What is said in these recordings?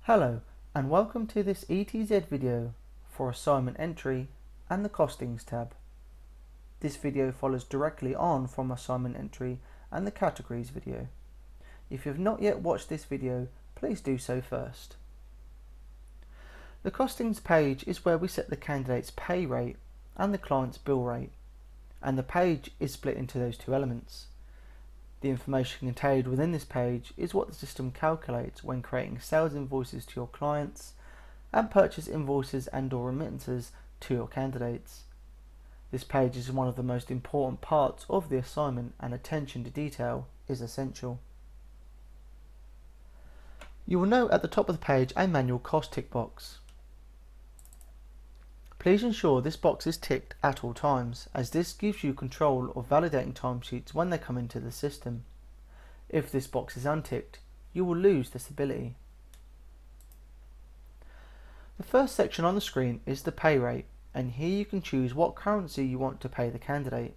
Hello and welcome to this ETZ video for assignment entry and the costings tab. This video follows directly on from assignment entry and the categories video. If you have not yet watched this video, please do so first. The costings page is where we set the candidate's pay rate and the client's bill rate, and the page is split into those two elements. The information contained within this page is what the system calculates when creating sales invoices to your clients and purchase invoices and/or remittances to your candidates. This page is one of the most important parts of the assignment, and attention to detail is essential. You will note at the top of the page a manual cost tick box. Please ensure this box is ticked at all times, as this gives you control of validating timesheets when they come into the system. If this box is unticked, you will lose this ability. The first section on the screen is the pay rate, and here you can choose what currency you want to pay the candidate.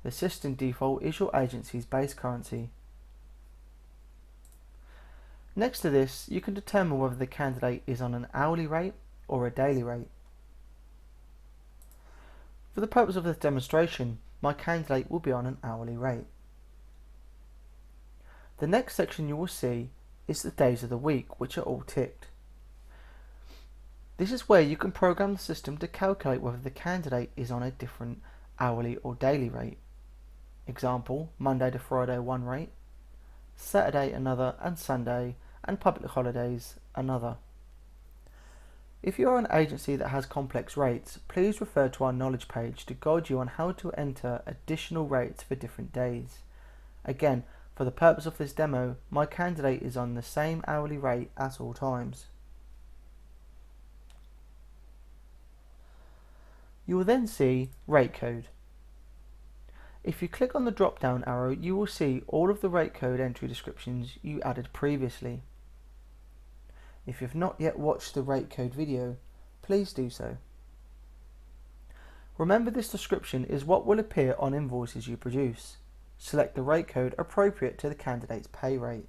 The system default is your agency's base currency. Next to this, you can determine whether the candidate is on an hourly rate or a daily rate. For the purpose of this demonstration, my candidate will be on an hourly rate. The next section you will see is the days of the week, which are all ticked. This is where you can program the system to calculate whether the candidate is on a different hourly or daily rate. Example, Monday to Friday one rate, Saturday another, and Sunday and public holidays another. If you are an agency that has complex rates, please refer to our knowledge page to guide you on how to enter additional rates for different days. Again, for the purpose of this demo, my candidate is on the same hourly rate at all times. You will then see rate code. If you click on the drop down arrow, you will see all of the rate code entry descriptions you added previously. If you have not yet watched the rate code video, please do so. Remember, this description is what will appear on invoices you produce. Select the rate code appropriate to the candidate's pay rate.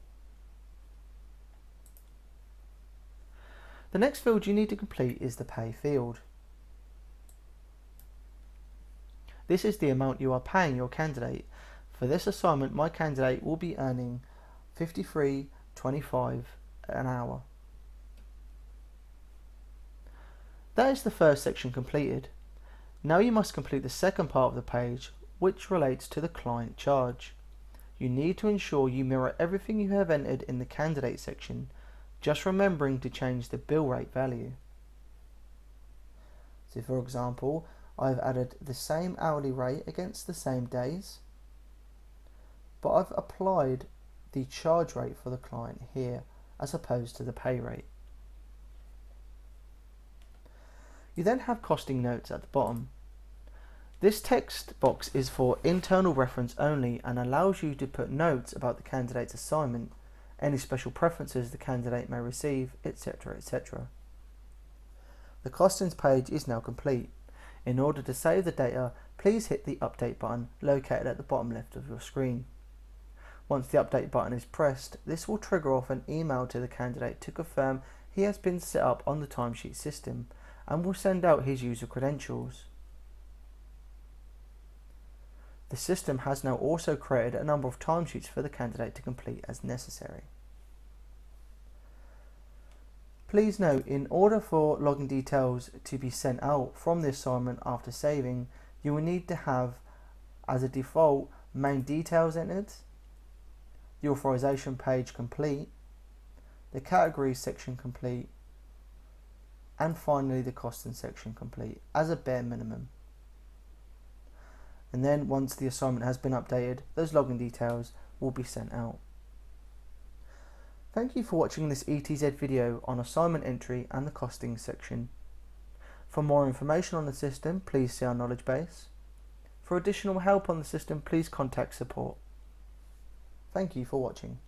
The next field you need to complete is the pay field. This is the amount you are paying your candidate. For this assignment, my candidate will be earning $53.25 an hour. That is the first section completed. Now you must complete the second part of the page, which relates to the client charge. You need to ensure you mirror everything you have entered in the candidate section, just remembering to change the bill rate value. So for example, I've added the same hourly rate against the same days, but I've applied the charge rate for the client here as opposed to the pay rate. You then have costing notes at the bottom. This text box is for internal reference only and allows you to put notes about the candidate's assignment, any special preferences the candidate may receive, etc. etc. The costings page is now complete. In order to save the data, please hit the update button located at the bottom left of your screen. Once the update button is pressed, this will trigger off an email to the candidate to confirm he has been set up on the timesheet system and will send out his user credentials. The system has now also created a number of timesheets for the candidate to complete as necessary. Please note, in order for login details to be sent out from the assignment after saving, you will need to have, as a default, main details entered, the authorization page complete, the categories section complete, and finally the costing section complete as a bare minimum. And then once the assignment has been updated, those login details will be sent out. Thank you for watching this ETZ video on assignment entry and the costing section. For more information on the system, please see our knowledge base. For additional help on the system, please contact support. Thank you for watching.